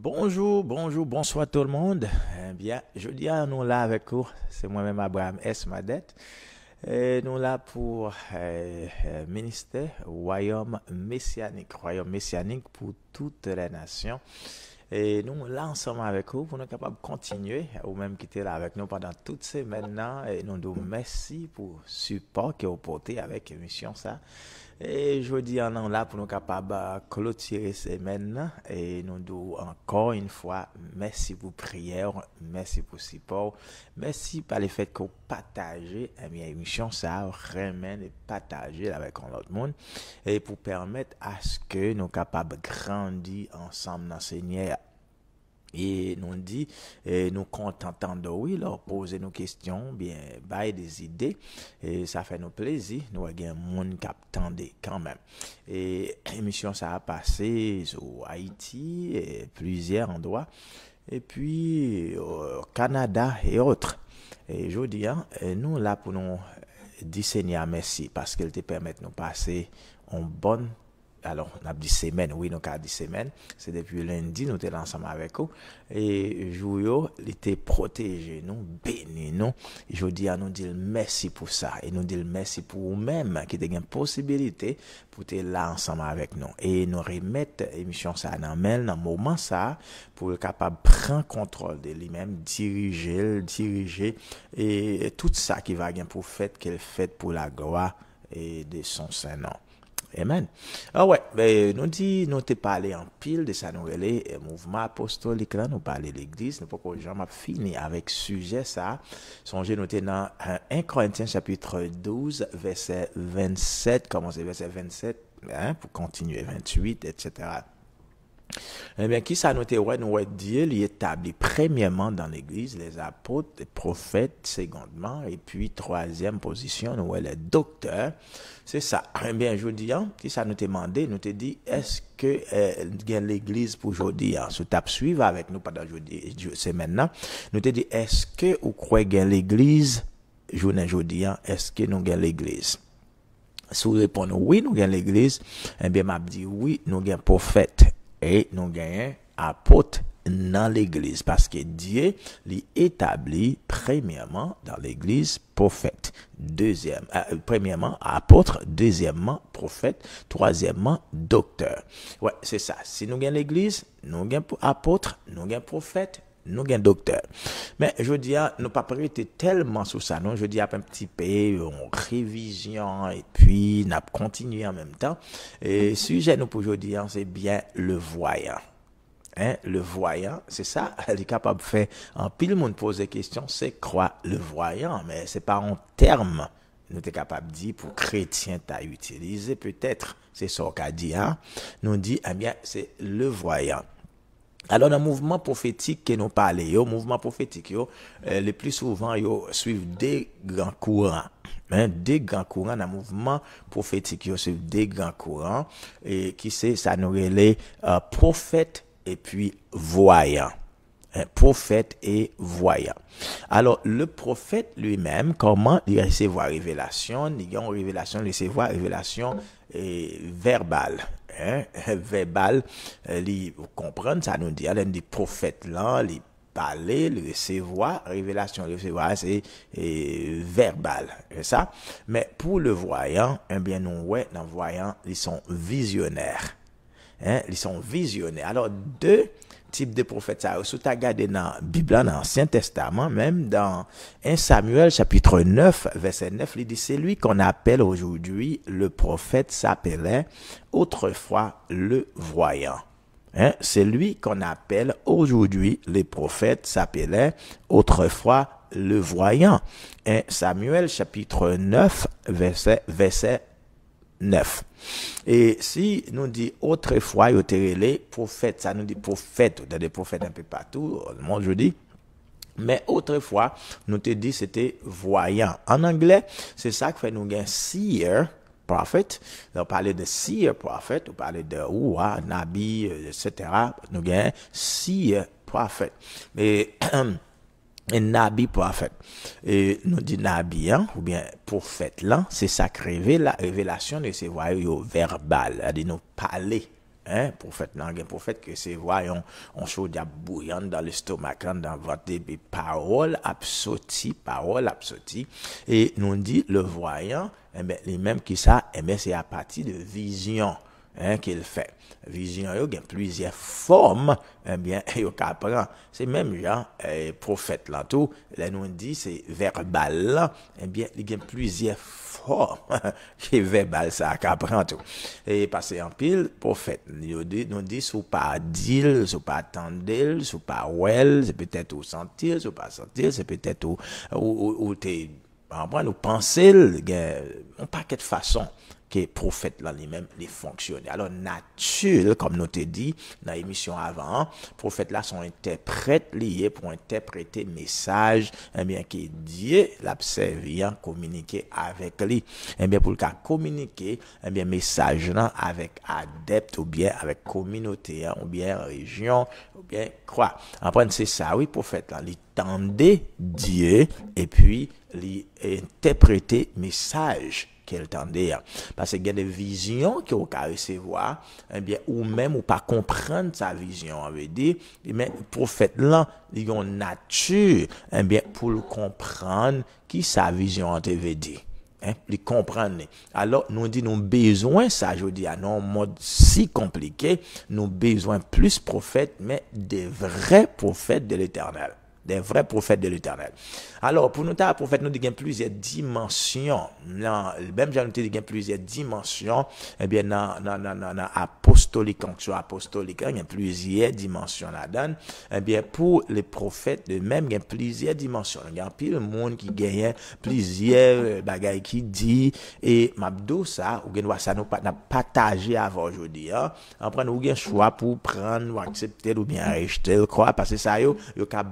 Bonsoir tout le monde. Eh bien, je dis à nous là avec vous, c'est moi-même Abraham S. Madette. Et nous là pour ministère royaume messianique pour toutes les nations. Et nous là ensemble avec vous pour nous capables de continuer ou même quitter là avec nous pendant toutes ces maintenant. Et nous nous merci pour le support que vous portez avec l'émission ça. Et je dis en là pour nous capables de clôturer ces maintenant. Et nous disons encore une fois, merci pour prière, merci pour support, merci par le fait que vous partagez l'émission, ça remet et partager avec l'autre monde. Et pour permettre à ce que nous soyons capables de grandir ensemble dans le Seigneur. Et nous dit, nous contentons oui, leur poser nos questions, bien, bailler des idées, et ça fait nous plaisir, nous avons un monde qui attendait quand même. Et l'émission, ça a passé sur Haïti et plusieurs endroits, et puis au Canada et autres. Et je dis, nous là pour nous dire Seigneur merci, parce qu'elle te permet de nous passer en bonne. Alors, on a dit semaine, oui, nous avons dit semaine. C'est depuis lundi, nous sommes ensemble avec vous. Et Jouyo, il était protégé, nous, béni, nous. Et je dis à nous dire merci pour ça. Et nous dire merci pour vous-même qui avez une possibilité pour être là ensemble avec nous. Et nous remettre l'émission ça dans le moment ça, pour être capable de prendre contrôle de lui-même, diriger, et tout ça qui va bien pour fait, qu'elle fait pour la gloire et de son Saint-Nom. Amen. Ah ouais, ben, nous t'ai parlé en pile de ça, nous relais, mouvement apostolique là, nous parler de l'église, nous pas que jamais fini avec sujet ça. Songez, nous t'es dans 1 Corinthiens chapitre 12, verset 27, commencer verset 27, pour continuer 28, etc. Eh bien, qui ça nous Dieu l'y établit premièrement dans l'église, les apôtres, les prophètes, secondement, et puis troisième position, nous les docteurs. C'est ça. Eh bien, je dis, qui ça nous demandé, nous te dit, est-ce que l'église pour aujourd'hui, sous tape suivre avec nous pendant aujourd'hui, c'est maintenant, nous te dit, est-ce que vous croyez que l'église, aujourd'hui, est-ce que nous avons l'église? Si vous répondez oui, nous avons l'église, eh bien, m'a dit oui, nous avons prophète. Et nous gagnons apôtre dans l'église parce que Dieu l'établit premièrement dans l'église prophète, premièrement apôtre, deuxièmement prophète, troisièmement docteur. Ouais, c'est ça. Si nous gagnons l'église, nous gagnons apôtre, nous gagnons prophète, nous gagnons docteur. Mais je dis, nous pas prêter tellement sur ça, non? Je dis, un petit peu, en révision, et puis, nous continué en même temps. Et sujet, nous, pour aujourd'hui, c'est bien le voyant. Le voyant, c'est ça, elle est capable de faire, en pile, monde pose des questions, c'est quoi le voyant? Mais c'est pas un terme. Nous sommes capables de dire pour chrétien, tu as utilisé, peut-être, c'est ça qu'a dit, nous dit, eh bien, c'est le voyant. Alors, dans le mouvement prophétique que nous parlons, mouvement prophétique, le plus souvent, suivent des grands courants. Des grands courants dans le mouvement prophétique, suivent des grands courants, et qui c'est, ça nous relève prophète et puis voyant. Prophète et voyant. Alors, le prophète lui-même, comment il recevoir révélation? Il y a une révélation, recevoir révélation verbale. Verbal, vous comprenez, ça nous dit, l'un des prophètes là, les parler, le recevoir, révélation, le recevoir, c'est verbal, c'est ça. Mais pour le voyant, eh bien, nous, ouais, dans le voyant, ils sont visionnaires. Ils sont visionnaires. Alors, deux types de prophètes, ça, si tu as regardé dans la Bible, dans l'Ancien Testament, même dans 1 Samuel, chapitre 9, verset 9, il dit, c'est lui qu'on appelle aujourd'hui le prophète s'appelait autrefois le voyant. C'est lui qu'on appelle aujourd'hui le prophète s'appelait autrefois le voyant. 1 Samuel, chapitre 9, verset 9. Et si nous dit autrefois, il y a les prophètes, ça nous dit prophètes, il y a des prophètes un peu partout, le monde je dis. Mais autrefois, nous te dit c'était voyant. En anglais, c'est ça que fait nous gain seer, prophet. On parlait de seer prophet, on parlait de oua, nabi, etc. Nous gain seer prophet. Mais un nabi prophète. Et nous dit nabi, ou bien prophète là, c'est ça que révèle la révélation de ces voyants verbales, c'est-à-dire nous parler Hein, prophète là, un prophète que c'est voyons on chaude bouillante dans l'estomac dans votre parole absorti et nous dit le voyant eh ben les mêmes qui ça eh ben c'est à partir de vision qu'il fait vision il y a plusieurs formes eh bien il apprend c'est même genre prophète là tout là nous dit c'est verbal là, eh bien il y a plusieurs formes qui verbal ça qu'apprend tout et passer en pile prophète nous dit sous pas dire sous pas attendre sous pas well c'est peut-être au sentir sous pas sentir c'est peut-être ou t'es en prendre nous penser un paquet de façons que prophète là lui-même les fonctionner. Alors nature comme nous t'ai dit dans l'émission avant, prophète là sont interprètes liés pour interpréter message eh bien que Dieu l'a servi communiquer avec lui. Eh bien pour le cas communiquer eh bien message là avec adepte ou bien avec communauté ou bien région ou bien quoi. Après c'est ça oui prophète là il tendait Dieu et puis il interpréter message qu'elle tendait parce qu'il y a des visions qu'on peut recevoir eh bien ou même ou pas comprendre sa vision on veut dire mais prophète là il a une nature eh bien pour le comprendre qui sa vision te veut dire les comprendre alors nous dit nous besoin ça je dis à non mode si compliqué nous besoin plus prophètes mais des vrais prophètes de l'Éternel des vrais prophètes de l'Éternel. Alors, pour nous, les prophètes, nous disons plusieurs dimensions. Même j'ai noté plusieurs dimensions. Eh bien, dans apostolique, fonction apostolique, il y a plusieurs dimensions là-dedans. Eh bien, pour les prophètes, de même, il y a plusieurs dimensions. Il y a pile monde qui gagne plusieurs bagailles qui dit, et m'abdou ça, ou bien, ça nous partager avant aujourd'hui, après, nous avons choix pour prendre, ou accepter, ou bien rejeter, quoi, parce que ça, yo ka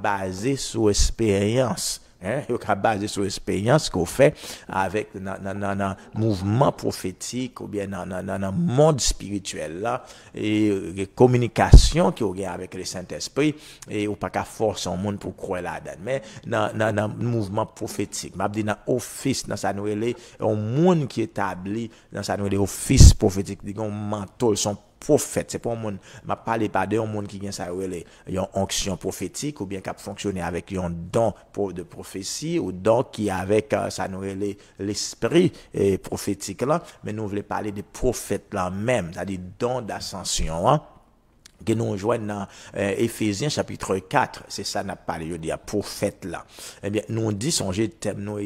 basé sur expérience. Il est basé sur l'expérience qu'on fait avec dans mouvement prophétique ou bien dans monde spirituel là et les communications qu'il y a avec le Saint-Esprit et ou pas qu'à force en monde pour croire là-dedans mais dans mouvement prophétique m'a dit dans office dans ça nous relé un monde qui établi dans ça nous relé office prophétique dit un manteau son prophète c'est pas un monde m'a parlé pas de un monde qui vient ça relé une onction prophétique ou bien qui fonctionner avec un don de prophétie ou don qui avec ça nous relé l'esprit prophétique là mais nous voulons parler des prophètes là même c'est-à-dire don d'ascension que nous joignent dans Éphésiens chapitre 4 c'est ça n'a parlé je dis à prophète là eh bien nous dit songer thème nous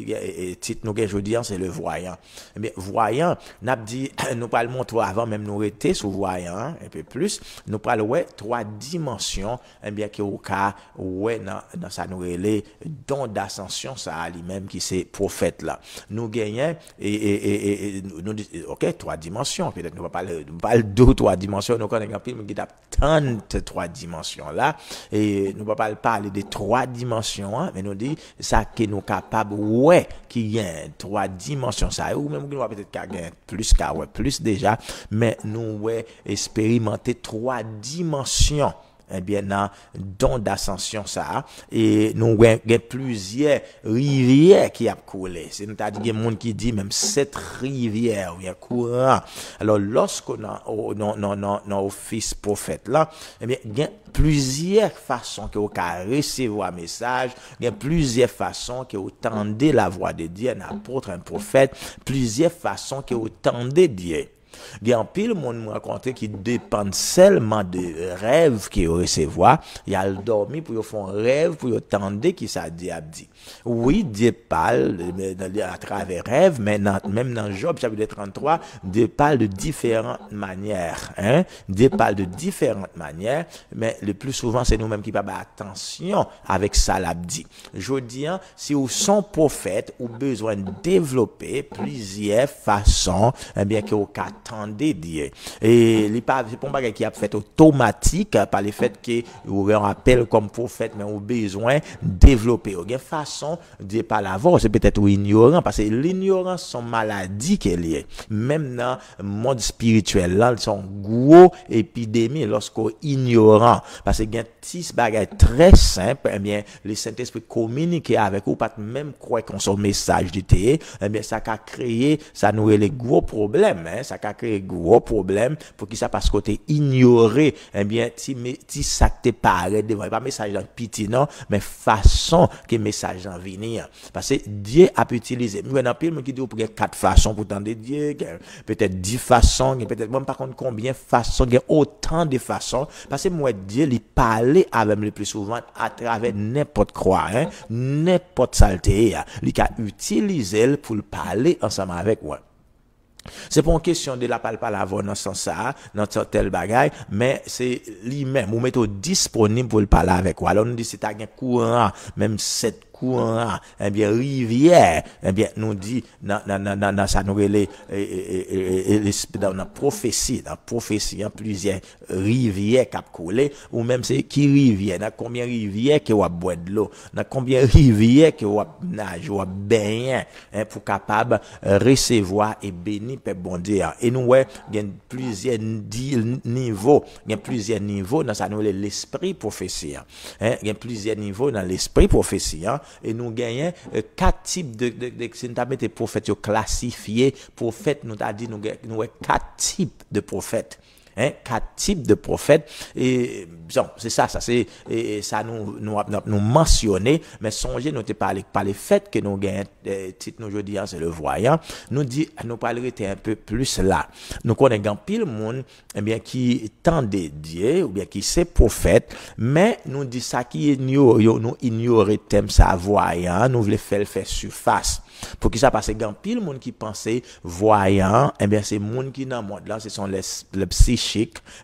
titre nous je dis c'est le voyant eh bien voyant n'a dit nous pas le montrer avant même nous était sur voyant un peu plus nous pas ouais trois dimensions eh bien que au cas ouais dans ça nous relé don d'ascension ça lui-même qui c'est prophète là nous gagnons et nous dit OK trois dimensions peut-être nous va parler deux trois dimensions nous connaissons un film qui 33 dimensions là et nous ne pas parler de trois dimensions mais nous dit ça que nous capable ouais qui y a trois dimensions ça ou même nous va peut-être gagner plus déjà mais nous ouais expérimenter trois dimensions eh bien dans don d'ascension ça et nous avons plusieurs rivières qui a coulé c'est nous t'a dit monde qui dit même 7 rivières ou courant alors lorsqu'on a non office prophète là eh bien il y a plusieurs façons que vous pouvez recevoir un message il y a plusieurs façons que vous tendez la voix de Dieu un apôtre un prophète plusieurs façons que vous tendez Dieu. Il y a un pile monde me raconter qui dépendent seulement de rêves qu'ils recevoir, il y a le dormi pour faire un rêve pour tendre qui ça dit oui Dieu parle à travers rêve mais même dans Job chapitre 33 Dieu parle de différentes manières Dieu parle de différentes manières mais le plus souvent c'est nous-mêmes qui pas attention avec ça l'a dit je dis si vous sont prophète ou besoin de développer plusieurs façons eh bien que vous attendez Dieu et c'est pas un bagage qui a fait automatique par le fait que vous un appel comme prophète mais vous besoin développer une façon de pas l'avoir c'est peut-être ignorant parce que l'ignorance sont maladie qu'elle est même dans le monde spirituel là sont gros épidémie lorsqu'on ignorant parce que un petit bagage très simple eh bien le Saint-Esprit communiquer avec vous pas même croire qu'on son message du eh bien ça a créé ça nous les gros problèmes ça a créer gros problème pour qui ça passe côté ignorer eh bien ti ça te paraît devant pas message dans petit non mais façon que message en venir parce que Dieu a utilisé nous dans pile qui dit pour quatre façons pour tendre Dieu peut-être 10 façons peut-être même par contre combien façons autant de façons parce que moi Dieu il parlait avec le plus souvent à travers n'importe quoi n'importe saleté il a utilisé pour parler ensemble avec moi. C'est pas une question de la parole avant dans ce sens-là, dans tel bagaille, mais c'est lui-même, ou mettons disponible pour le parler avec vous. Alors, nous dit, c'est un courant, même cette courant, eh bien, rivière, eh bien, nous dit, dans ça, nous relais, dans la prophétie, plusieurs rivières qui coulé, ou même c'est qui rivière, dans combien rivières qui ont boire de l'eau, dans combien rivières qui ont nage, ou baigner, pour capable recevoir et bénir peuple bon Dieu. Et nous ouais, il y a plusieurs niveaux, dans ça nous l'esprit prophétie. Il y a plusieurs niveaux dans l'esprit prophétie et nous gagnons quatre types de si nous avons des prophètes classifiés, prophètes nous a dit nous quatre types de prophètes. Quatre types de prophètes et bon c'est ça c'est ça nous mentionner mais songez nous te parler par le fait que nous gagnons titre nous aujourd'hui c'est le voyant nous parler un peu plus là nous connaissons pile monde eh bien qui tend Dieu ou bien qui c'est prophète mais nous dit ça qui ignorer thème ça voyant nous voulons faire surface pour qui ça parce que pile monde qui pensait voyant eh bien c'est monde qui dans monde là ce sont les psychiques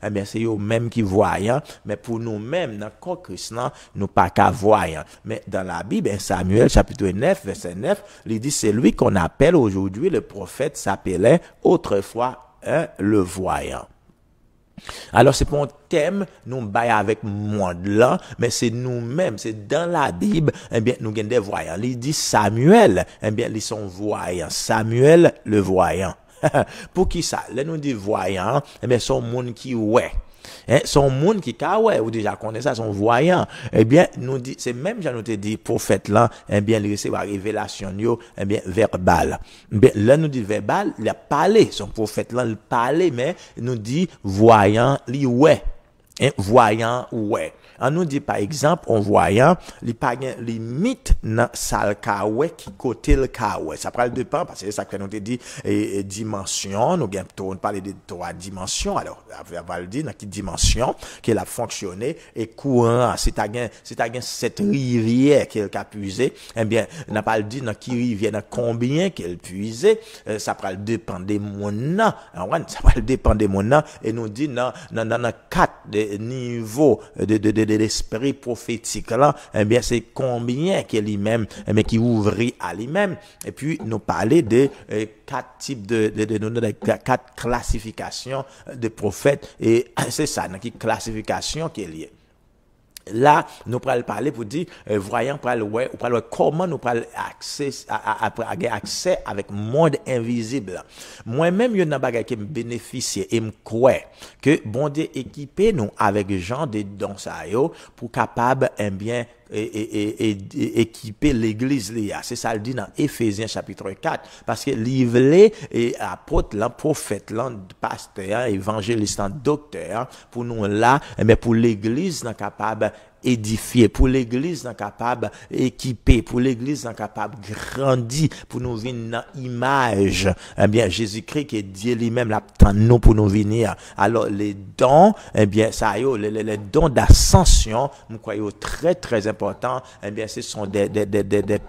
eh bien c'est eux même qui voyant mais pour nous même dans corps Christ nous pas qu'à voyant mais dans la Bible Samuel chapitre 9 verset 9 il dit c'est lui qu'on appelle aujourd'hui le prophète s'appelait autrefois le voyant. Alors c'est pas un thème nous bail avec monde là mais c'est nous-mêmes c'est dans la Bible eh bien nous gagnons des voyants il dit Samuel eh bien ils sont voyants Samuel le voyant pour qui ça là nous dit voyant eh bien son monde qui ouais son monde qui ouais ou déjà connaît ça son voyant eh bien nous dit c'est même j'en te dit prophète là eh bien il recevoir révélation yo eh bien verbal bien là nous dit verbal il a parlé son prophète là il parlait mais nous dit voyant li ouais voyant ouais on nous dit par exemple on voyant li pas gain limite dans sal kawe qui côté le kawe ça prend de temps parce que ça que nous te dit dimension nous gain on parler de trois dimensions alors on va le dire dans quelle dimension qu'elle a fonctionné et courant c'est ta gain cette rivière qu'elle a puisé eh bien on n'a pas le dit dans qui rivière dans combien qu'elle puisé ça prend dépendre des monde ça va dépendre des monde et nous dit dans quatre niveaux de l'esprit prophétique là eh bien c'est combien qu'il lui-même mais qui ouvrit à lui-même et puis nous parler de quatre types de quatre classifications de prophètes et c'est ça dans qui classification qui est liée. Là nous pral parler pour dire voyant pral ouais comment nous pral accès accès avec monde invisible moi-même il y a un bagage qui me bénéficie et me croit que bon Dieu équipé nous avec gens de dons ça yo pour capable bien et équiper l'église là c'est ça le dit dans Éphésiens chapitre 4 parce que livré et apôtre là prophète là pasteur évangéliste docteur pour nous là mais pour l'église là capable édifier pour l'église là capable équiper pour l'église là capable grandir pour nous venir dans image eh bien Jésus-Christ qui est Dieu lui-même là nous pour nous venir alors les dons eh bien ça yo les dons d'ascension nous croyons très très important eh bien ce sont des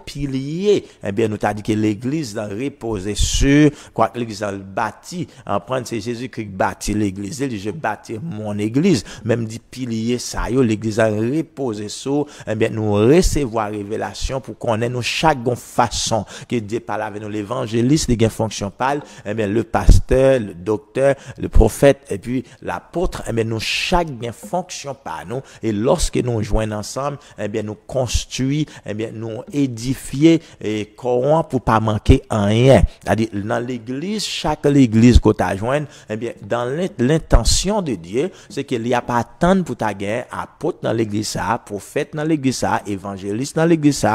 piliers eh bien nous t'a dit que l'église là repose sur quoi que l'église là bâti en prendre c'est Jésus qui bâtit l'église il dit je bâtis mon église même dit piliers ça yo l'église là reposer sur eh bien nous recevoir révélation pour connaître nous chaque façon que Dieu parle avec nous l'évangéliste des fonction parle eh bien le pasteur le docteur le prophète et puis l'apôtre eh bien nous chaque fonction par nous et lorsque nous joignons ensemble eh bien nous construit eh bien nous édifier et corrompre pour pas manquer en rien c'est-à-dire dans l'église chaque église qu'on t'a joindre eh bien dans l'intention de Dieu c'est qu'il y a pas attendre pour ta guerre apôtre dans l'église prophète dans l'église évangéliste dans l'église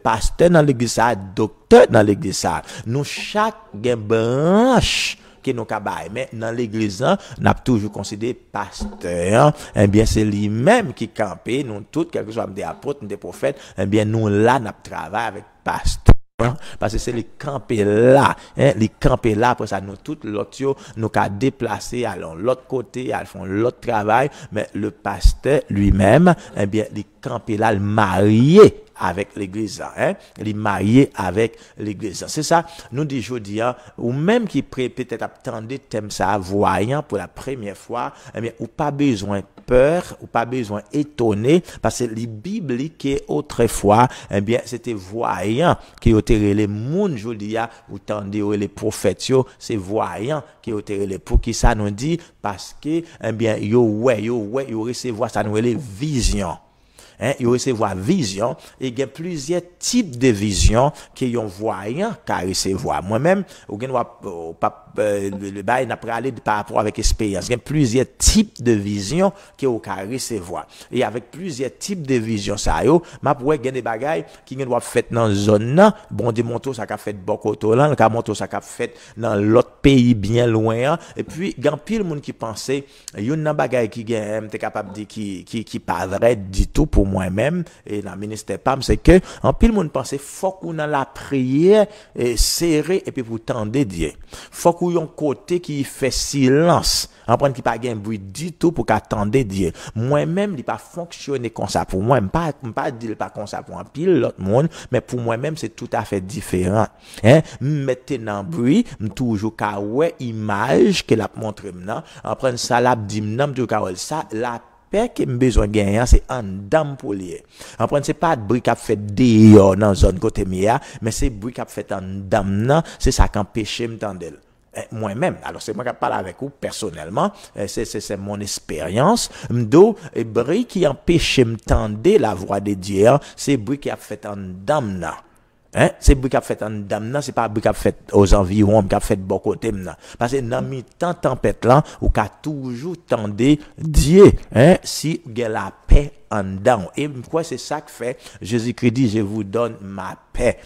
pasteur dans l'église docteur dans l'église nous chaque branche que nous cabaye. Mais dans l'église, on a toujours considéré pasteur, eh bien, c'est lui-même qui campait, nous tous, quel que soit des apôtres, des prophètes, eh bien, nous là, nous travaillons avec pasteur. Parce que c'est les campés là, les campés là, après ça, nous tous, l'autre, nous qu'à déplacer, allons l'autre côté, à font l'autre travail, mais le pasteur lui-même, eh bien, les campés là, le marié avec l'église, les mariés avec l'église. C'est ça, nous dit aujourd'hui, ou même qui peut-être attendez thème ça, voyant pour la première fois, eh bien, ou pas besoin peur, ou pas besoin étonné, parce que les bibliques autrefois, eh bien, c'était voyant qui étaient les moun aujourd'hui, ou tendez les prophètes, c'est voyant qui étaient les pour qui ça nous dit, parce que, eh bien, yo recevoir ça nous les visions. Ils recevoir vision et il y a plusieurs types de visions qui ont voyant qu'à recevoir. Moi-même, le bail n'a pas allé par rapport avec expérience. Il y a plusieurs types de visions qui ont qu'à recevoir. Et avec plusieurs types de visions, ça yo, m'a pour gagner des bagailles qui doivent fait dans zone là, bon des motos ça qu'a fait Bokoto là, le moto ça qu'a fait dans l'autre pays bien loin et puis il y a pile monde qui pensait yon nan bagaille qui gagne t'es capable de qui pas vrai du tout pour moi-même et dans le ministère PAM, c'est que en pile monde pensait faut qu'on a la prière serrée et puis pour tendre Dieu. Faut qu'on y ait un côté qui fait silence, en prendre qui pas gain bruit du tout pour qu'attendre Dieu. Moi-même, il pas fonctionner comme ça pour moi, pas dire pas comme ça pour un pile l'autre monde, mais pour moi-même c'est tout à fait différent. Mettez dans bruit, toujours ka ouais image que la montre maintenant, en prendre ça la dit toujours ka ça la paix que me besoin gagner c'est en dame pour lier. En prendre c'est pas de bruit qu'a fait dehors dans zone côté mia, mais c'est bruit qu'a fait en dame nan, c'est ça qui empêche me tendre. Moi-même, alors c'est moi qui parle avec vous personnellement, c'est mon expérience. M'do bruit qui empêche me tendre la voix de Dieu, c'est bruit qui a fait en dame nan. C'est bruit qui a fait en dame nan, c'est pas bruit qui a fait aux environs, qui a fait bon côté nan. Parce que dans mi-temps tempête là, ou qu'a toujours tendre Dieu, si il y a la paix en dedans. Et quoi c'est ça que fait Jésus-Christ dit je vous donne ma paix,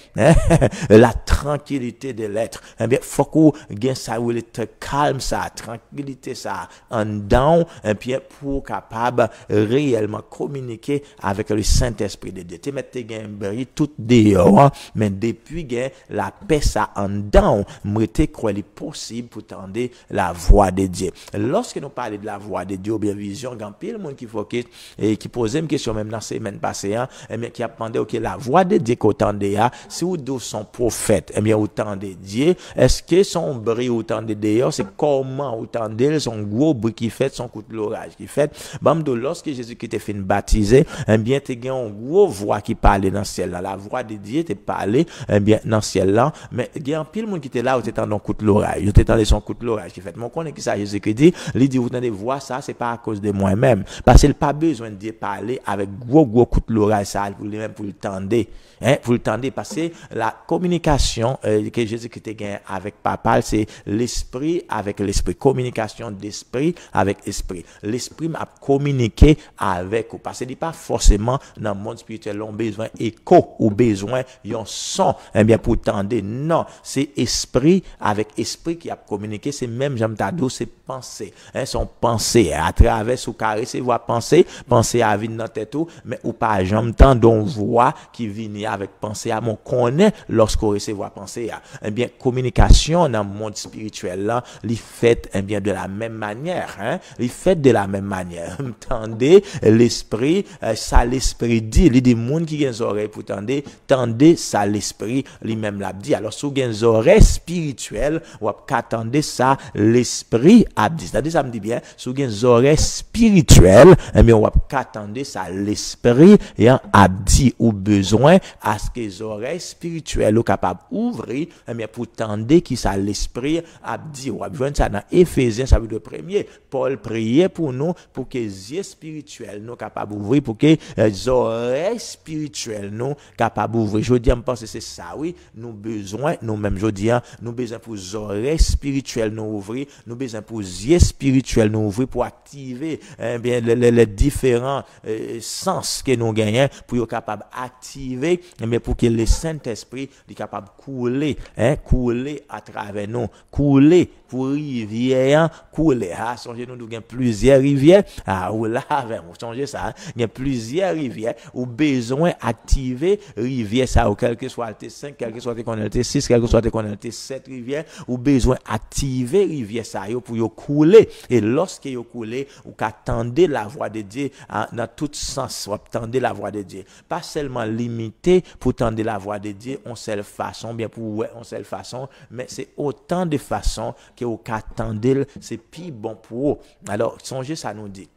la tranquillité de l'être. Eh bien faut qu'on gagne ça ou être calme ça, tranquillité ça en dedans et puis pour capable réellement communiquer avec le Saint-Esprit de Dieu. Tu mets gain bri tout dehors mais depuis gain la paix ça en dedans, m'était quoi il est possible pour tendre la voix de Dieu. Lorsque nous parlons de la voix de Dieu ou bien vision, grand pile monde qui faut qui posait une question même dans semaine passée bien qui a demandé OK la voix de Dieu qu'entendez si ou d'où son prophète bien autant de Dieu est-ce que son bruit autant de d'ailleurs c'est comment autant de son gros bruit qui fait son coup de l'orage qui fait bamdo lorsque Jésus qui était fait baptiser bien tu as une gros voix qui parlait dans le ciel là la voix de Dieu te parlait bien dans le ciel là mais il y a un pile monde qui était là où était dans coup de l'orage il était dans son coup de l'orage qui fait mon connaît qui ça Jésus qui dit il dit vous entendez voix ça c'est pas à cause de moi-même parce qu'il pas besoin de parler avec gros coup de l'orage ça pour lui-même pour le tendre pour le tendre parce que la communication que Jésus qui gagné avec papa c'est l'esprit avec l'esprit communication d'esprit avec esprit l'esprit m'a communiqué avec vous parce que dit pas forcément dans le monde spirituel on besoin écho ou besoin un son bien pour tendre non c'est esprit avec esprit qui a communiqué c'est même j'aime t'ado c'est pensée son pensée à travers sous carré c'est voir penser à vivre dans tête tout mais ou pas j'aime tant don voix qui vient avec pensée à mon connaît lorsqu'on recevoir pensée à bien communication dans le monde spirituel là il fait bien de la même manière il fait de la même manière entendez l'esprit ça l'esprit dit il dit monde qui a des oreilles pour tendez ça l'esprit lui-même l'a dit alors sous des oreilles spirituelles ou qu'attendez ça l'esprit a dit c'est-à-dire ça me dit bien sous des oreilles spirituelles mais on va qu'attendez ça l'esprit et a dit ou besoin à ce que les oreilles spirituelles sont capables d'ouvrir pour tendre qui ça l'esprit a dit ou a besoin ça dans Éphésiens chapitre 1er Paul priait pour nous pour que les yeux spirituels nous capables d'ouvrir pour que les oreilles spirituelles nous capables d'ouvrir je dis me pense c'est ça oui nous besoin nous même je dis nous besoin pour les oreilles spirituelles nous ouvrir nous besoin pour les yeux spirituels nous ouvrir pour activer bien les différents sens que nous gagnons pour être capable d'activer mais pour que le Saint-Esprit soit capable de couler à travers nous couler pour rivière couler. Ah, songez nous gain plusieurs rivières. Ah, ou là avec vous songez ça, il y a plusieurs rivières ou besoin activer rivière ça ou quel que soit le T5, quel que soit le T6, quel que soit le T7 rivière ou besoin activer rivière ça yo pour yo couler et lorsque yo couler ou qu'attendez la voix de Dieu dans tout sens, ou attendez la voix de Dieu. Pas seulement limité pour tendre la voix de Dieu en seule façon, bien pour ouais en seule façon, mais c'est autant de façons que vous qu'attendez, c'est plus bon pour vous. Alors, songez ça nous dit.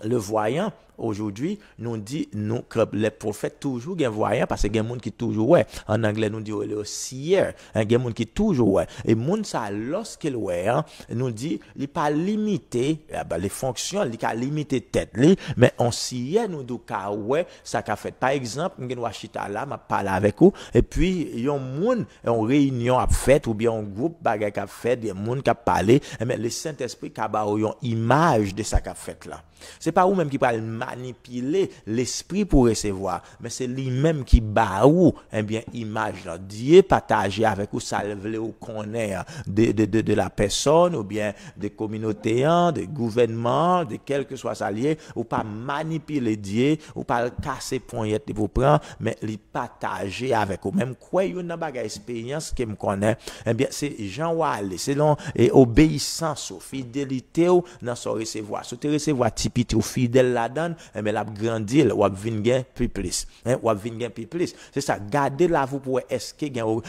Le voyant aujourd'hui nous dit nous que les prophètes toujours gain voyant parce que gain monde qui toujours ouais en anglais nous dit le seer gain monde qui toujours ouais et monde ça lorsqu'il ouais nous dit il pas limité les fonctions il pas limité tête li mais on seer nous dit ka ouais ça qu'a fait par exemple gain wachita là m'a parler avec vous et puis yon monde en réunion a fait ou bien un groupe bagay qu'a fait des monde qui a parlé mais le Saint-Esprit ka ba yon image de ça qu'a fait là c'est pas vous même qui parle manipuler l'esprit pour recevoir mais c'est lui-même qui ba ou eh bien image là Dieu partager avec vous ça veut ou connaît de la personne ou bien des communautés de gouvernement de quel que soit ça lié ou pas manipuler Dieu ou pas casser poignette pour prendre mais les partager avec vous même quoi une bagage expérience que me connaît eh bien c'est Jean Wale selon et obéissance ou fidélité ou dans son recevoir si tu recevoir type ou fidèle là-dedans mais la grandir ou vinn gain plus ou vinn gain plus c'est ça garder là vous pour est-ce que gain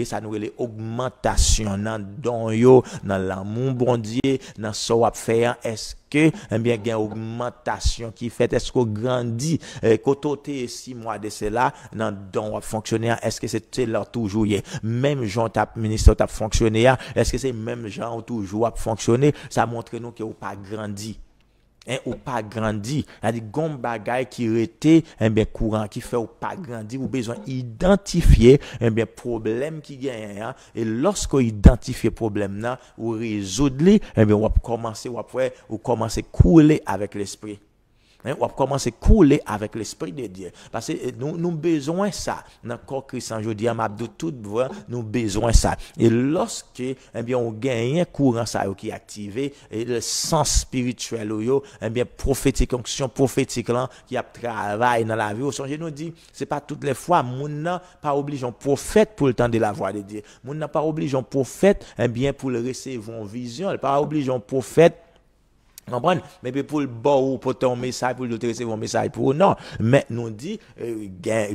ça nous les augmentation dans don yo dans l'amour bon Dieu dans ça ou faire est-ce que eh bien gain augmentation qui fait est-ce qu'on grandit côté 6 mois de cela dans don fonctionnaire est-ce que c'est là toujours même Jean tap ministre tap fonctionnaire est-ce que c'est même Jean toujours fonctionner ça montre nous que ou pas grandi ou pas grandi, il y a des gom bagay qui étaient bien courant qui fait ou pas grandi ou besoin identifier bien problème qui gagne et lorsqu'on identifie problème là ou résoudre li bien on va commencer ou commencer couler avec l'esprit. On va commencer à couler avec l'esprit de Dieu. Parce que nous besoin ça. Dans le corps chrétien, je dis à Mabdou, tout voix, nous besoin ça. Et lorsque, eh bien, on gagne un courant ça qui est activé, et le sens spirituel, eh bien, prophétique, onction prophétique, là, qui a travaillé dans la vie, au sens, je nous dis, c'est pas toutes les fois, moun n'a pas obligé un prophète pour le temps de la voix de Dieu. Moun n'a pas obligé un prophète, eh bien, pour le recevoir en vision. Pas obligé un prophète, comprendre mais pour le bon ou pour ton message pour le recevoir un message pour non mais nous dit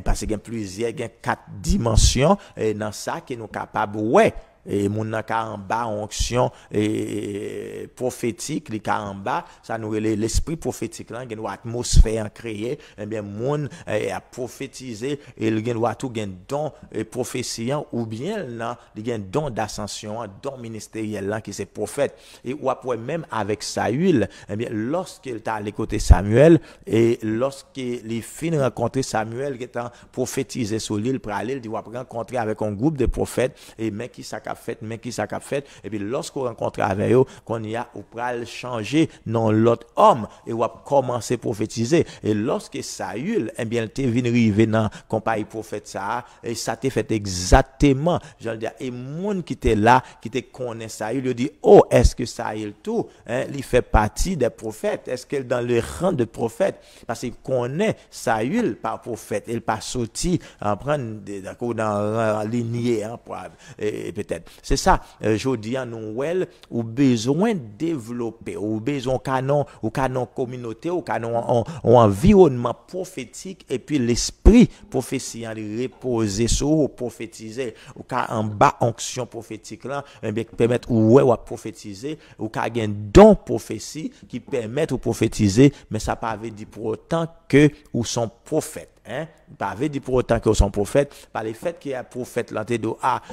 parce qu'il y a plusieurs 4 dimensions dans ça que nous capable ouais et mon nan ka en bas onction et prophétique li ka en bas ça nous l'esprit prophétique là une atmosphère créée et bien mon a prophétiser et il gen tout gen don prophétie ou bien là il gen don d'ascension don ministériel là qui c'est prophète et ou après même avec Saül et bien lorsqu'il t'a allé côté Samuel et lorsqu'il fin rencontrer Samuel qui était prophétisé sur l'île pour aller il dit rencontrer avec un groupe de prophètes et mais qui ça fait et puis lorsqu'on rencontre avec eux qu'on y a ou pral changer dans l'autre homme et on va commencer à prophétiser et lorsque Saül eh bien t'es venu arriver dans compagnie prophète ça et ça t'est fait exactement je veux dire et monde qui était là qui te connaît Saül il dit oh est-ce que Saül tout il fait partie des prophètes est-ce qu'il dans le rang de prophète parce qu'il connaît Saül par prophète il pas sorti en prendre d'accord dans lignée et peut-être c'est ça je dis à nous ou besoin développer ou besoin canon communauté ou canon environnement prophétique et puis l'esprit prophétie reposer sur prophétiser ou en bas onction prophétique là bien permettre ou prophétiser ou un don prophétie qui permettre de prophétiser mais ça pas veut dire pour autant que ou sont prophètes pas veut dire pour autant que son prophète par le fait qu'il y a prophète là de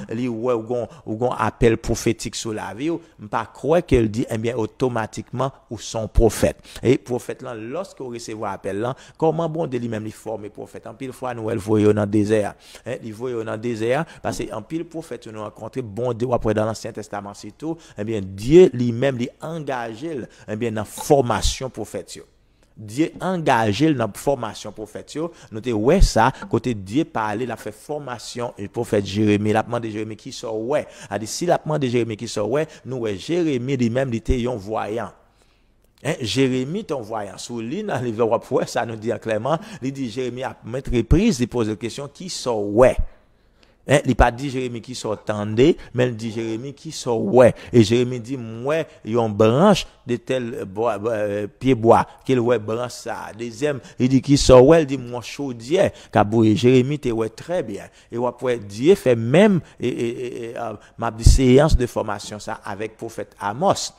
li ou gon appel prophétique sur la vie pas croire qu'elle dit eh bien automatiquement ou son prophète et prophète là lorsque vous recevez appel là comment bon de lui-même il former prophète en pile fois nous elle voyons dans désert il voyons dans désert parce que en pile prophète nous rencontrer bon Dieu après dans l'Ancien Testament surtout eh bien Dieu lui-même lui engagé eh bien dans formation prophète Dieu engagé dans la formation prophète. Nous te ouais ça, côté Dieu parler, il a fait formation et prophète Jérémie, il a demandé Jérémie qui sort ouais. A dit si il a demandé Jérémie qui sort ouais, nous ouais Jérémie lui-même il était un voyant. Jérémie ton voyant sous lui dans le livre ça nous dit clairement, il dit Jérémie à maintes reprises, il pose la question qui sort ouais. Il pas dit Jérémie qui sort tendez, mais il dit Jérémie qui sort ouais. Et Jérémie dit moi yon branche de tel pied bois qu'il ouais branche ça. Deuxième, il dit qui sort ouais, il dit moi chaudière kaboué. Jérémie te ouais très bien. Et après Dieu fait même ma séance de formation ça avec prophète Amos.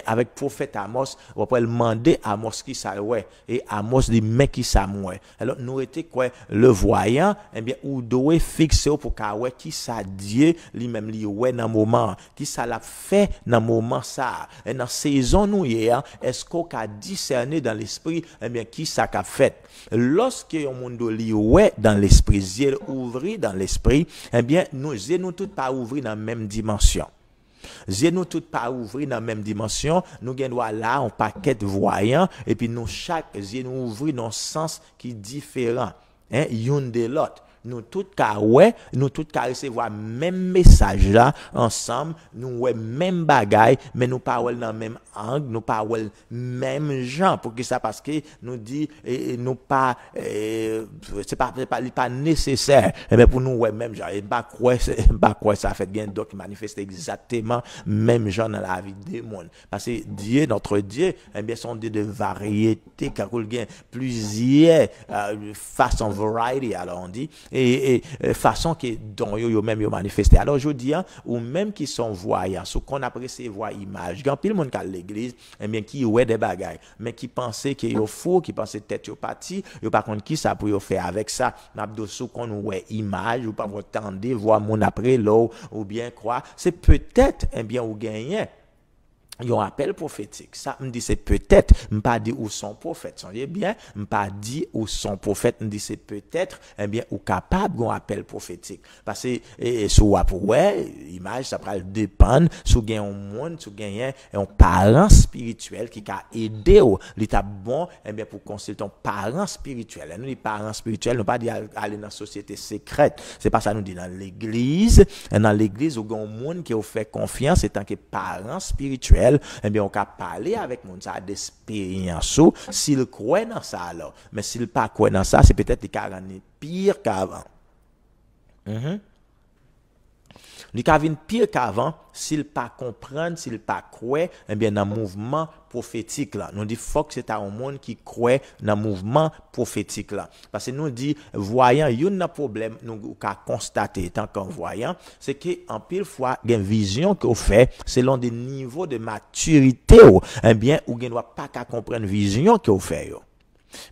Avec prophète Amos, on peut demander à Amos qui ça ouais et Amos dit mais qui ça moi. Alors nous était quoi le voyant bien ou doit fixer pour ka ouais qui ça Dieu lui-même lui ouais dans moment qui ça l'a fait dans moment ça et dans saison nous hier est-ce qu'on a discerné dans l'esprit bien qui ça qu'a fait. Lorsque on monde li ouais dans l'esprit Dieu ouvrir dans l'esprit bien nous tout pas ouvrir dans la même dimension. Yeux nous tout pas ouvrir dans la même dimension, nous gagnons là un paquet voyant et puis nous chaque yeux nous ouvrir dans un sens qui est différent, une de l'autre. Nous tout cas ouais, nous tout cas recevoir même message là ensemble, nous ouais même bagaille, mais nous pas ouais dans même angle, nous pas ouais même genre pour que ça parce que nous dit et nous pas c'est pas nécessaire mais pour nous ouais même genre et pas quoi ça fait bien d'autres manifester exactement même genre dans la vie des monde parce que Dieu notre Dieu bien son Dieu de variété car il gagne plusieurs façons variety alors on dit et façon que dont yo même yo manifester alors je dis ou même qui sont voyants ce qu'on apprécie voir image quand pile monde à l'église bien qui ouais des bagailles mais qui pensait que yo faux qui pensait tête yo parti yo pas contre qui ça pour yo faire avec ça n'abdo sou qu'on ouais image ou pas attendre voir mon après l'eau ou bien quoi c'est peut-être bien ou gagner yon appel prophétique. Ça me dit c'est peut-être, m'pas dit où son prophète. Songez bien, m'pas dit où son prophète, me dit c'est peut-être bien ou capable d'un appel prophétique. Parce que sous ouais, image ça va dépendre sous gain un monde, sous gain un parent spirituel qui a aidé ou l'état bon bien pour consulter un parent spirituel. Nous les parents spirituels nous pas dit aller dans la société secrète. C'est pas ça nous dit dans l'église, où un monde qui a fait confiance étant que parent spirituel bien on peut parler avec mon ça d'expérience s'il croit dans ça alors mais s'il pas croit dans ça c'est peut-être qu'il pire qu'avant. Il va venir pire qu'avant s'il pas comprendre, s'il pas croire bien dans mouvement prophétique là. Nous dit faut que c'est un monde qui croit dans mouvement prophétique là. Parce que nous dit voyant il y a un problème nous qu'a constater tant qu'en voyant, c'est que en pile fois il y a une vision qu'on fait selon des niveaux de maturité bien ou ne doit pas qu'à comprendre vision qu'on fait yo.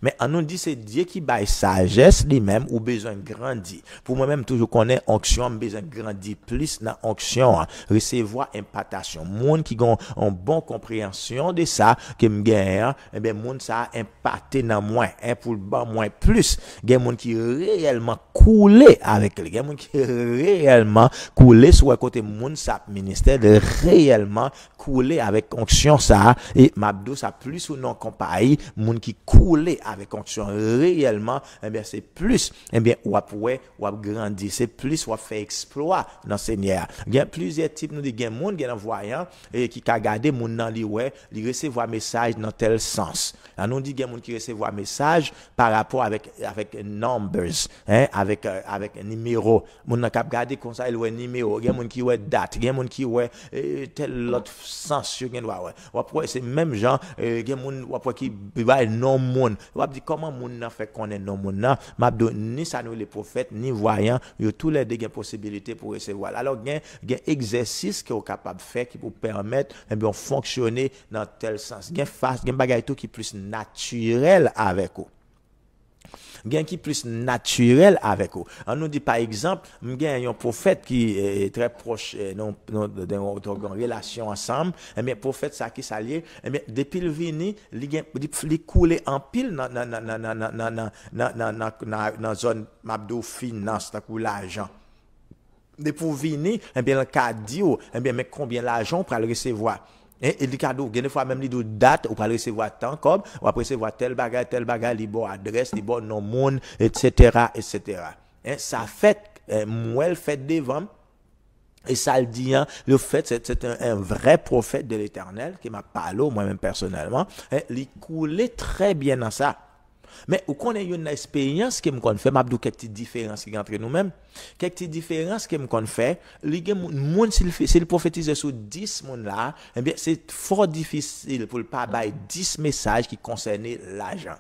Mais on nous dit c'est Dieu qui baille sagesse lui-même ou besoin grandir. Pour moi-même toujours connais onction, besoin grandir plus dans onction, recevoir impartation. Monde qui ont une bonne compréhension de ça que me gagne, bien monde ça impacté dans moi, pour le moins plus. Il y a monde qui réellement coulé avec lui. Il y a monde qui réellement coulé sur côté monde ça ministère de réellement coulé avec onction ça et m'abdou ça plus ou non comparé monde qui coulé avec onction réellement bien c'est plus bien ou grandir c'est plus ou fait exploit dans Seigneur. Il y a plusieurs types nous dit gain monde gain voyant et qui ka garder monde dans li ouais li recevoir message dans tel sens. Là nous dit gain monde qui recevoir message par rapport avec numbers avec numéro monde n'a garder comme ça il ouais numéro gain monde qui ouais date gain monde qui ouais tel autre sens gain ouais après c'est même genre gain monde après qui va non monde on dit comment moun nan fait connaître non moun nan m'abdo ni ça nous les prophètes ni voyants yo tous les deux gain possibilité pour recevoir alors gain exercice que vous capable faire qui pour permettre bien fonctionner dans tel sens gain face gain bagay tout qui plus naturel avec vous gain qui plus naturel avec vous. On nous dit par exemple, gain un prophète qui est très proche dans relation ensemble, et bien prophète ça qui s'allié, et bien depuis le vini, il couler en pile dans zone mabdo finance ta l'argent. Depuis vini, et bien le cas dit, et bien mais combien l'argent pour le recevoir. Et le cadeau, des fois même, il dit date, ou pas recevoir tant comme, ou après recevoir tel bagage, il bon adresse, il bon nom monde, etc., etc. Ça fait, moi, le fait devant, et ça le dit, hein, le fait, c'est un vrai prophète de l'Éternel qui m'a parlé, moi-même personnellement, il coulait très bien dans ça. Mais ou qu'on ait une expérience qui me qu'on fait, m'a dit quelques petites différences qui entre nous-mêmes, quelques petites différences qui me qu'on fait, les monde s'il prophétise sur 10 monde là, eh bien c'est fort difficile pour le pas bailler 10 messages qui concernaient l'argent.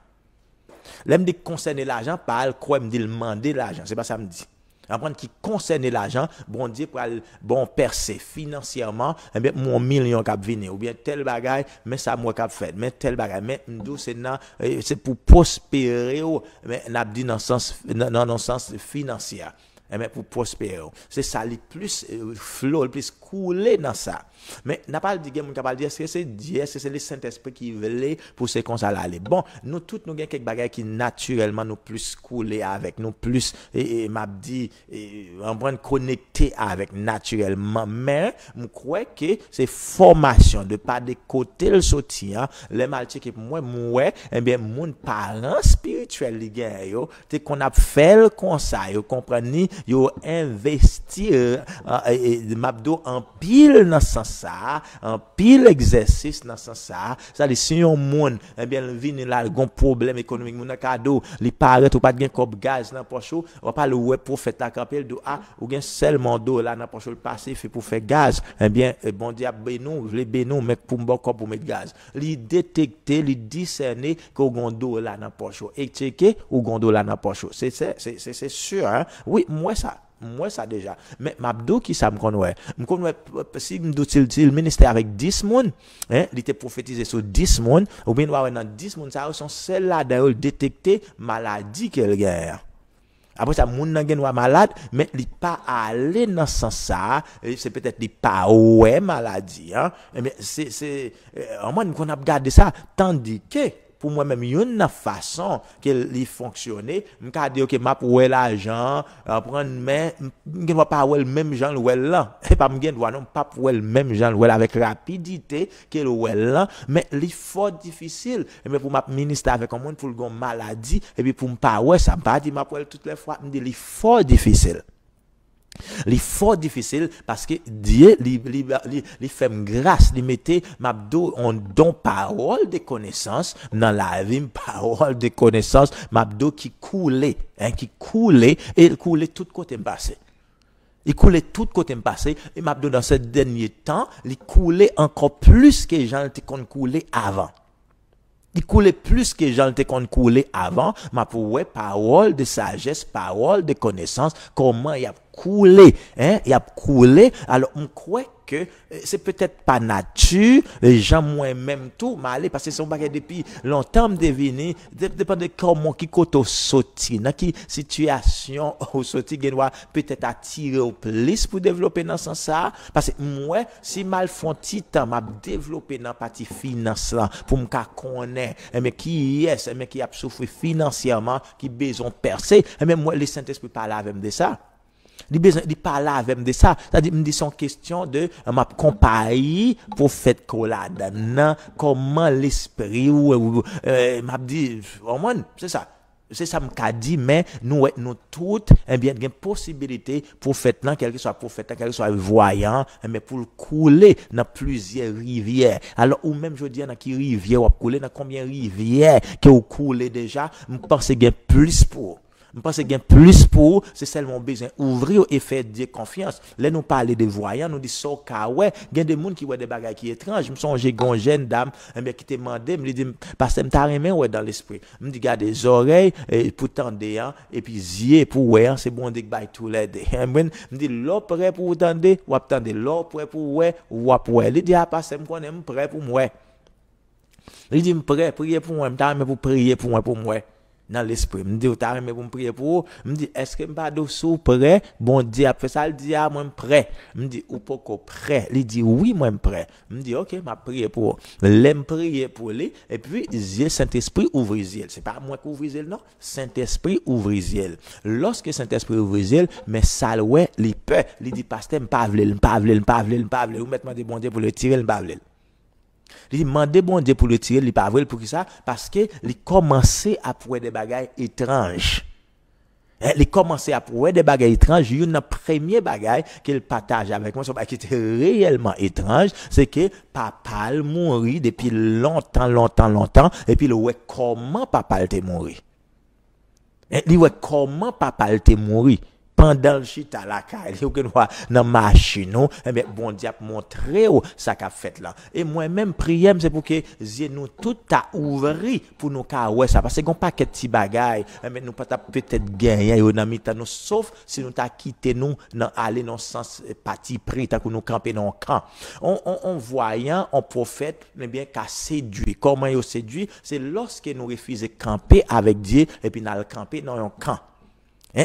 L'aime dit concerner l'argent, parle quoi me dit demander l'argent, c'est pas ça me dit. Apprendre qui concerne l'argent, bon Dieu pour bon percer financièrement, eh bien mon million cap venir ou bien tel bagage, mais ça moi cap fait, mais tel bagage, mais m'dou c'est pour prospérer, mais n'a dit dans le sens financier. Mais pour prospérer, c'est ça le plus flow, le plus couler dans ça. Mais n'a pas dit mon capable dire est-ce que c'est Dieu, est-ce que c'est le Saint-Esprit qui veut pour ces comme ça aller. Bon, nous toutes nous gagne quelques bagages qui naturellement nous plus couler avec nous plus et m'a dit on prend connecter avec naturellement, mais je crois que c'est formation de pas de côté le sortir les mal checker moi eh bien mon parent spirituel li gagne yo c'est qu'on a fait comme ça yo comprendre yo investir mabdo en pile dans ça en pile exercice dans ça dit si un monde eh bien vinn là gon problème économique mon cadeau li paraît ou pas gain comme gaz dans poche on pas le ouais prophète la camper do ou gain seulement d'eau là dans poche le passé fait pour faire gaz eh bien bon diable benou les benou mais pour bon pour mettre gaz li détecter li discerner que gon d'eau là dans poche et checker ou gon d'eau là dans poche c'est sûr hein oui moi ça déjà mais m'abdou qui ça me connaît si me ministère avec 10 monde hein il était prophétisé sur 10 monde ou bien dans 10 monde ça sont celles là d'ailleurs détecter maladie qu'elle gagne. Après ça moun nan gen malade mais il pas aller dans sens ça c'est peut-être il pas ouais maladie hein mais c'est moi qu'on a regardé ça tandis que pour moi même une façon qu'il fonctionner m'ka dire que m'a pour l'argent prendre mais m'gen pas ouais le même genre ouais là et pas m'gen doit non pas ouais le même genre ouais avec rapidité que le ouais là mais il fort difficile mais pour m'a ministre avec un monde pour gon maladie et puis pour pas ouais ça pas dit m'a pour toutes les fois me dit il fort difficile. Il fort difficile parce que Dieu li fait grâce, li mette m'abdou on don parole de connaissance dans la vie, parole de connaissance m'abdou qui coulait et il coulait tout côté passé. Il coulait tout côté passé et m'abdou dans ce dernier temps, il coulait encore plus que Jean te kon coulé avant. Il coulait plus que Jean te kon coulé avant, ma pour ouais parole de sagesse, parole de connaissance, comment il a coulé, hein, il a coulé. Alors on croit que c'est peut-être pas nature, les gens moi-même tout mal parce que son bagage depuis longtemps deviner dépend de comment qui côté sorti, dans qui situation au sorti doit peut-être attirer au plus pour développer dans sens ça parce que moi si mal font petit temps m'a développer dans partie finance là pour me connaître mais qui est mais qui a souffert financièrement qui besoin percer mais moi le Saint-Esprit parle avec de ça. Il besoin de parler avec de ça, c'est-à-dire me dit son question de m'a comparer pour fait collade comment l'esprit ou m'a dit vraiment c'est ça me dit mais nous toutes eh bien une possibilité pour faire là quel que soit prophète quel que soit voyant mais pour couler dans plusieurs rivières alors ou même je dis dans qui rivière ou couler dans combien rivières que vous coulez déjà me pense qu'il y a plus pour je pense qu'il y a plus pour, c'est seulement besoin ouvrir et faire Dieu confiance. Là, nous parlons des voyants, nous disons ouais, il y a des gens qui voient des bagages qui sont étranges. Je me sens, j'ai une jeune dame, qui te demandé, me dit, parce que je t'ai ouais dans l'esprit. Me dit, garde des oreilles, pour tendre, et puis, yeux pour ouais, c'est bon de bailler tous les deux. Me dit, l'eau prêt pour tendre, ou attendre, l'eau prêt pour ouais, ou ouais. Il dit, parce que je suis prêt pour moi. Il dit, prêt, prier pour moi, je pour prier pour moi. Dans l'esprit me dit t'as aimé pour me prier pour me dit est-ce que pas de sous prêt bon Dieu après ça il dit moi prêt me dit ou pas prêt il dit oui moi prêt me dit OK m'a prier pour l'aime prier pour lui et puis Dieu Saint-Esprit ouvre les yeux c'est pas moi qui ouvre les yeux non Saint-Esprit ouvre les yeux lorsque Saint-Esprit ouvre les yeux mais ça ouais il peur il dit pasteur pas vle ou mettre moi des bon Dieu pour le tirer le pas vle Il demandait bon Dieu pour le tirer, il pas vrai pour qui ça parce que il commençait à voir des bagages étranges. Il commençait à voir des bagages étranges, une premier bagage qu'il partage avec moi, qui était réellement étrange, c'est que papa est mort depuis longtemps et puis il voit comment papa était mort. Il voit comment papa était mort. Pendant le chita la caille, vous que voir dans machine, eh bien bon Dieu a montré ça qu'a fait là. Et moi-même prière c'est pour que nous tout a ouvert pour nous ca ouais ça parce que gon paquet petit bagaille, mais nous pas peut-être gagner yo dans mitan nous sauf si nous t'a quitté nous dans aller dans sens parti pris tant que nous camper dans camp. On voyant un prophète eh bien qu'a séduit. Comment il séduit? C'est lorsque nous refusons camper avec Dieu et puis nous camper dans un camp.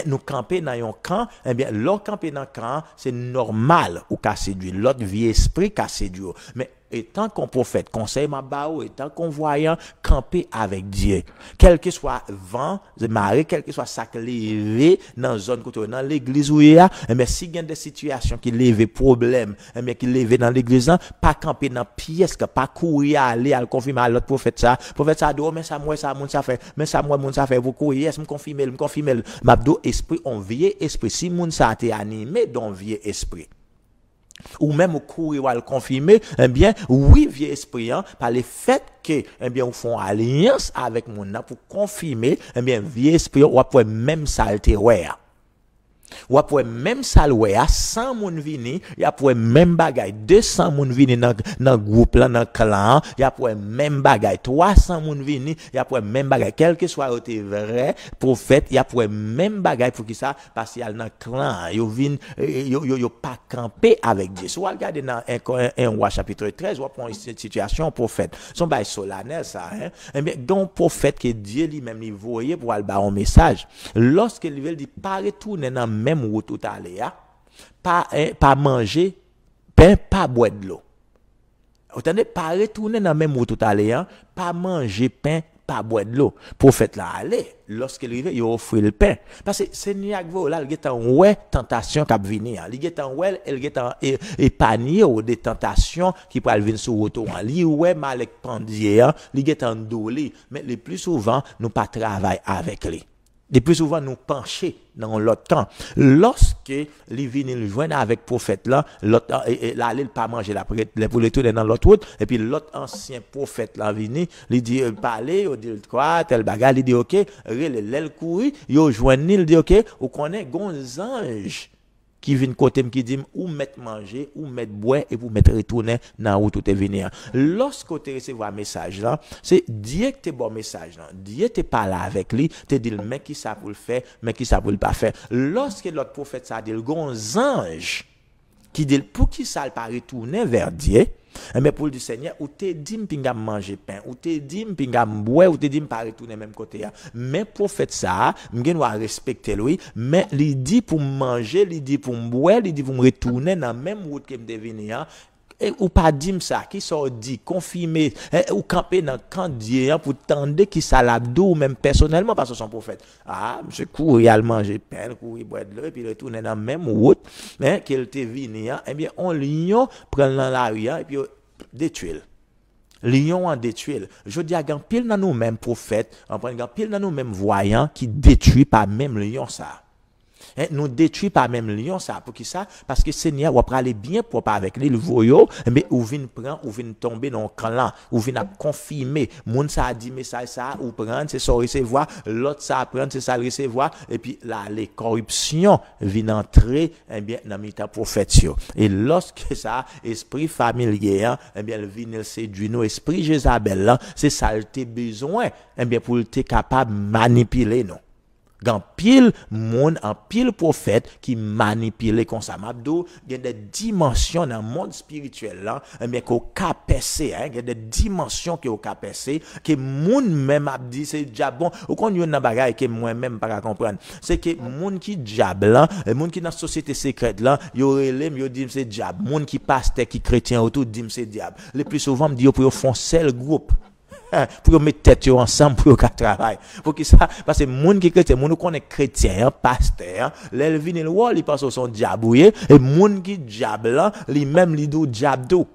Nous camper dans un camp, eh bien, l'autre camper dans un camp, c'est normal ou qu'a séduit. L'autre vie esprit qu'a séduit. Mais étant qu'on prophète, conseil ma bao, étant qu'on voyant camper avec Dieu. Quel que soit vent, marée, quel que soit ça qui levé dans zone côté dans l'église où il y a, mais si il y a des situations qui lèvent problème, mais qui lèvent dans l'église, pas camper dans pièce, pas courir aller à confirmer à l'autre prophète ça dit mais ça moi ça moun ça fait, mais ça moi moun ça fait beaucoup yes me confirmer m'abdo esprit on vieux esprit si moun ça été animé dans vieux esprit. Ou même au courir ou à le confirmer, eh bien, oui, vieux esprit, par le fait que, eh bien, on font alliance avec mon âme pour confirmer, eh bien, vieux esprit, ou après même saleté, ouais. Ou après même salwea 100 moun vini, y après même bagay 200 moun vini dans groupe là dans clan, y après même bagay 300 moun vini, y après même bagay quel que soit côté vrai prophète, y après même bagay pour qui ça parce qu'il y a dans clan, yo vinn yo pas camper avec Dieu. Si vous regardez dans 1 roi chapitre 13, on prend une situation prophète. Son bail solennel ça hein. Eh bien donc prophète que Dieu lui-même lui voyait pour aller un message. Lorsque il veut dire pas retourner dans même route tout à l'heure, pas manger pain, pas boire de l'eau. Vous entendez, pas retourner dans même route tout à l'heure, pas manger pain, pas boire de l'eau. Prophète là aller, lorsqu'il arrive, il offre le pain. Parce que Seigneur là, il y a une ouais tentation qui va venir. Il y a une ouais, il y a épargné ou des tentations qui peuvent venir sur route. Il y a ouais malek pendier, il y a un douli, mais le plus souvent nous pas travailler avec lui. Le plus souvent, nous pencher dans l'autre temps. Lorsque les viennent joindre avec prophète là, l'autre, là, il pas manger la pour le tourner dans l'autre route, et puis l'autre ancien prophète là vini, il dit, parler, il dit, quoi, tel bagage, il dit, ok, l'aile courir, il joindre, il dit, ok, ou connaît, gon ange qui vient côté qui dit ou mettre manger ou mettre boire et pour mettre retourner dans où tout est venir. Lorsque tu recevoir message là, c'est Dieu que tu bon message là. Dieu te parle avec lui, te dit mais qui ça pour le faire, mais qui ça pour le pas faire. Lorsque l'autre prophète ça dit le grand ange qui dit pour qui ça pas retourner vers Dieu. Mais pour le Seigneur, ou te dit m'pinga manger pain, ou te dit m'pinga boire, ou te dit m'pas retourner même côté. Mais prophète ça, m'gen doit respecter lui, mais il dit pour manger, il dit pour boire, il dit pour me retourner dans même route que me devenir. Et ou pas dire ça qui sont dit confirmer ou camper dans camp Dieu pour tendre qui ça l'abdou même personnellement parce que son prophète monsieur courir al manger pain courir boire de l'eau et puis retourner dans même route mais qu'il te vini eh bien on lion prend dans la rue et puis détruire lion en détruire je dis à grand pile dans nous même prophète on prend grand pile dans nous même voyants qui détruit pas même lion ça. Nous détruit pas même lion ça pour qui ça parce que Seigneur va aller bien propre avec lui le voyo mais ou vinn prend ou vinn tomber dans clan ou vinn confirmer moun ça a dit message ça ou prendre c'est ça recevoir l'autre ça prendre c'est ça recevoir et puis là les corruptions viennent entrer eh bien dans mitan prophète et lorsque ça esprit familier eh bien le vinn séduit nous esprit Jézabel c'est ça le besoin eh bien pour être capable manipuler nous. Gan pile monde en pile prophète qui manipule comme ça m'abdou il y a des dimensions dans le monde spirituel là mais qu'on ka percer il y a des dimensions qui au ka percer que monde même a dit c'est diable bon ou qu'on y a bagaille que moi même pas comprendre c'est que monde qui diable là monde qui dans société secrète là yo relé yo dit c'est diable monde qui pasteur qui chrétien autour dit c'est diable le plus souvent me dit pour font seul groupe pour mettre tête ensemble pour travailler pour qui ça parce que monde qui chrétien monde connaît chrétien pasteur les vinn le rôle il passe son diaboué et monde qui diable là lui même lui do diable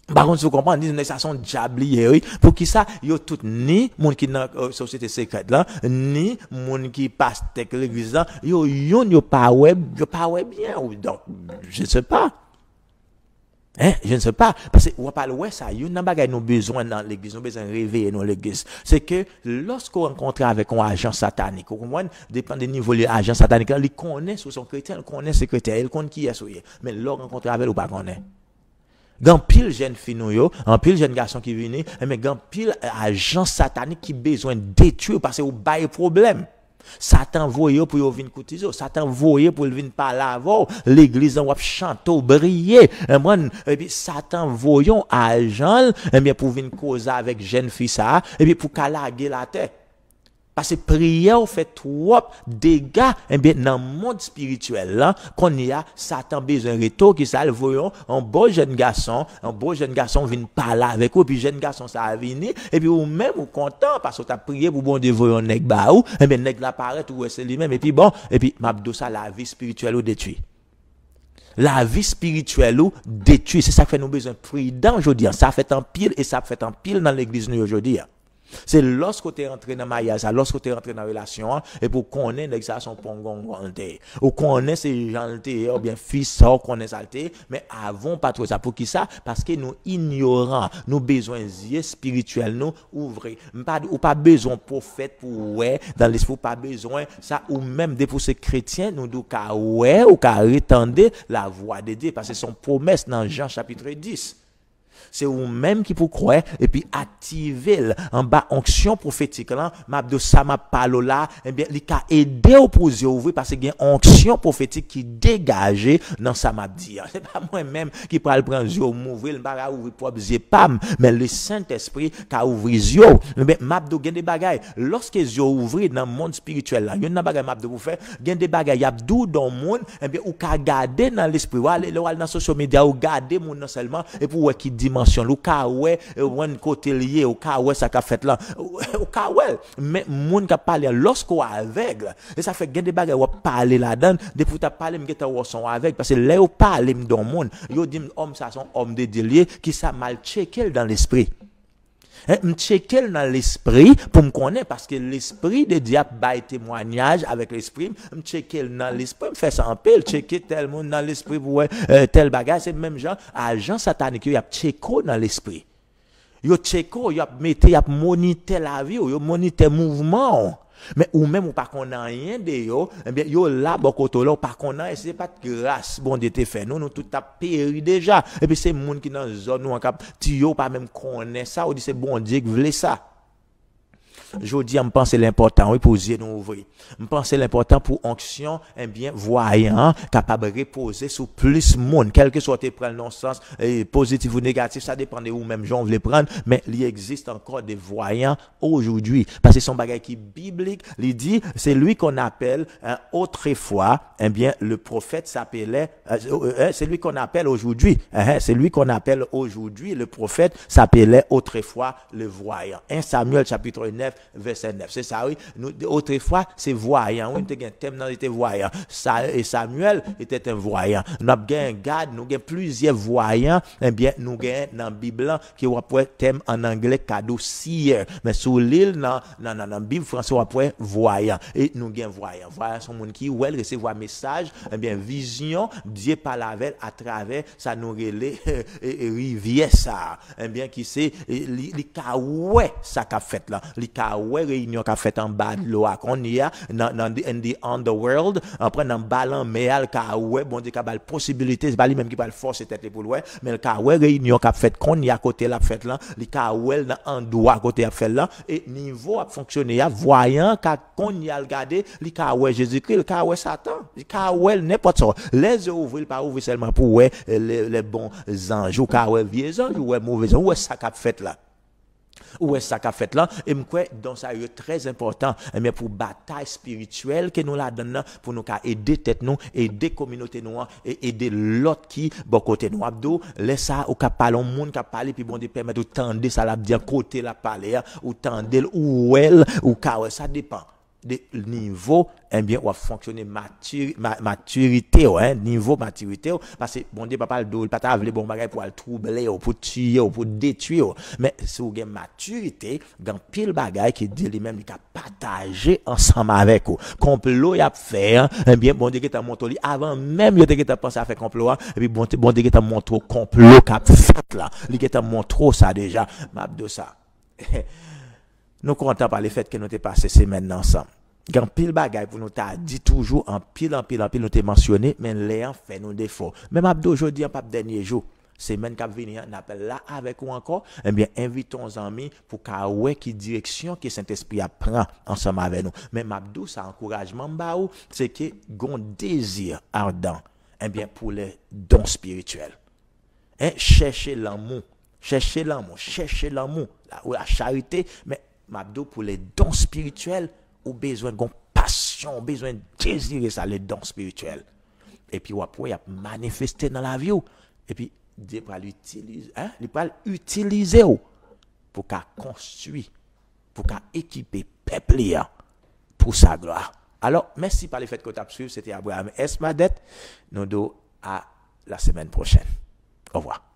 Par contre, si vous comprenez, disent ça sont diabliers, oui. Pour qui ça, yo tout ni moun qui dans société secrète là, ni moun qui passe avec l'église là, yo pas ouais bien ou donc je ne sais pas. Hein, je ne sais pas parce que on parle ouais ça, yo nan bagay nous besoin dans l'église, nous besoin réveiller dans l'église. C'est que lorsqu'on rencontre avec un agent satanique, vous comprenez, dépend des niveaux de agent satanique, il connaît sur son chrétien, il connaît ses chrétiens, il connaît qui est souillé. Mais l'on rencontre avec ou pas connaît. Gan pile jeune fille nou yo, en pile jeune garçon qui vini, mais gan pile agent satanique qui besoin détruire parce que ou bail problème. Satan voye pour yo vinn coutiser, Satan voye pour vinn parler avant, l'église en wap chanter, briller. Et puis Satan voyon agent bien pour vinn causer avec jeune fille ça et puis pour calaguer la tête. Parce que prière fait trop dégâts bien dans le monde spirituel là qu'on y a Satan besoin retour qui ça le voyons un beau jeune garçon vient parler avec vous puis jeune garçon ça a venir et puis ou même ou content parce que tu as prié pour bon Dieu voyons nèg ba ou et bien nèg la paraît ou c'est lui-même et puis bon et puis m'abdou ça la vie spirituelle ou détruit. La vie spirituelle ou détruit, c'est ça qui fait nous besoin prudent aujourd'hui. Ça fait en pile et ça fait en pile dans l'église nous aujourd'hui. C'est lorsque tu es rentré dans le mariage, lorsque tu es rentré dans la relation, et pour connaître l'exercice ou connaître ces gens, ou bien fils, ça, connaître ça, mais avant pas trop ça. Pour qui ça? Parce que nous ignorons, nous besoin yeux spirituels, nous ouvrir. Ou pas besoin prophète pour ouais, dans l'esprit, pas besoin ça, ou même des pour ces chrétiens, nous devons ouais, ou retendre la voix de Dieu, parce que son promesse dans Jean chapitre 10. C'est vous-même qui pour croire et puis activer en bas onction prophétique là m'abdo ça m'a parlé là et bien il a aidé au pour ouvrir parce qu'il y a une onction prophétique qui dégage dans ça m'a dit c'est pas moi même qui pour le prendre yeux m'ouvrir pas ouvrir propre yeux pam mais le Saint-Esprit qui a ouvert yeux mais m'abdo gain des bagailles lorsque yeux ouvrir dans le monde spirituel là il y a une bagaille m'abdo pour faire gain des bagailles y a dou dans le monde et bien ou ka garder dans l'esprit ou aller dans social media ou garder monde non seulement et pour qui dimension ou ka ouais one côté lié ou ka ouais ça qu'a fait là ou ka ouais mais monde qui parler lorsqu'on aveugle et ça fait des bagages ou parler là-dedans depuis tu parler me geta ou son aveugle parce que là ou parler dans monde yo dit homme ça son homme de Dieu qui ça mal checké dans l'esprit. Me checker dans l'esprit pour me connaître parce que l'esprit de Dieu bail témoignage avec l'esprit me checker dans l'esprit me fait ça en pile checker tel monde dans l'esprit pour tel bagage c'est même genre agent satanique y a checker dans l'esprit yo checker y a mettre y a moniter la vie yo moniter mouvement mais ou même ou pas qu'on a rien de yo eh bien yo là bokoto là pas qu'on a c'est pas de grâce bon Dieu te fait nous tout a péri déjà et puis c'est monde qui dans zone nous en cap tu yo pas même connaît ça ou dit c'est bon Dieu qui veut ça. Je dis, je pense l'important, oui, pour yeux nous ouvrir. Je pense l'important pour onction, eh bien, voyant, capable de reposer sur plus monde, quel que soit tes prendre dans le sens, positif ou négatif, ça dépend de où même gens veulent prendre, mais il existe encore des voyants aujourd'hui. Parce que son bagage qui est biblique, il dit, c'est lui qu'on appelle, autrefois, eh bien, le prophète s'appelait, c'est lui qu'on appelle aujourd'hui, c'est lui qu'on appelle aujourd'hui, le prophète s'appelait autrefois le voyant. 1 Samuel chapitre 9, verset 9. C'est ça, oui. Nous, autrefois, c'est voyant. Oui, nous avons un thème dans était voyant. Et Samuel était un voyant. Nous avons un Gad, nous avons plusieurs voyants. Eh bien, nous avons dans la Bible qui est un thème en anglais cadeau seer. Mais sur l'île, dans la Bible française, on a voyant. Et nous avons voyant. Voyant, sont gens qui veulent recevoir message, eh bien, vision, Dieu parle avec à travers ça nous relève rivière ça. Eh bien, qui c'est, les ouais, ça qu'a fait là. Les ouais réunion qu'a fait en bas de l'eau qu'on y a dans the underworld après dans ballon méal ka ouais bon Dieu qu'a la possibilité c'est pas lui même qui va le forcer tête pour ouais mais le ka ouais réunion qu'a fait qu'on y a côté la fête là les ka ouais dans endroit côté a fait là et niveau a fonctionner a voyant qu'on y a regarder les ka ouais Jésus-Christ le ka ouais Satan les ka ouais n'importe ça les ouvrir pas ouvrir seulement pour ouais les bons anges ou ka ouais vieux anges ou ouais mauvais anges ouais ça qu'a fait là. Où est-ce qu'a fait là et me crois donc ça est très important mais pour bataille spirituelle que nous la donne pour nous aider tête nous aider communauté nous et aider l'autre qui bon côté nous abdou laisse ça ou cap parler monde qui parler puis bon Dieu permettre de tendre ça la dire côté la parler ou tendre ou elle ou ça dépend niveau, eh bien, on va fonctionner maturité, hein, niveau maturité, parce que bon Dieu, papa, il pas t'aveler bon bagage pour le troubler, pour tuer, pour détruire. Mais si vous avez maturité, dans pile bagage qui dit lui-même, il a partagé ensemble avec vous. Complot, il a fait, eh bien, bon Dieu, qui t'a montré, avant même, il a pensé à faire complot, et puis bon Dieu, qui t'a montré complot, qui a fait là, il t'a montré ça déjà, m'abdo ça. Nous comptons par le fait que nous t'ai passé ces semaines ensemble. Quand pile bagaille pour nous t'a dit toujours en pile nous t'ai mentionné mais les en fait nous défaut. Même abdo aujourd'hui en pas dernier jour, semaine qui venir on appelle là avec ou encore, eh bien invitons nos amis pour qu'a ouais qui direction que Saint-Esprit prend ensemble avec nous. Même abdo ça encouragement ba ou c'est que gon désir ardent eh bien pour les dons spirituels. Hein, chercher l'amour, la charité mais Mabdo pour les dons spirituels, ou besoin de passion, besoin de désirer ça, les dons spirituels. Et puis, après, il a manifesté dans la vie. Et puis, Dieu va l'utiliser, hein? Il va l'utiliser pour qu'à construire, pour qu'à équiper peuple pour sa gloire. Alors, merci par le fait que tu as suivi. C'était Abraham Esmadet. Nous à la semaine prochaine. Au revoir.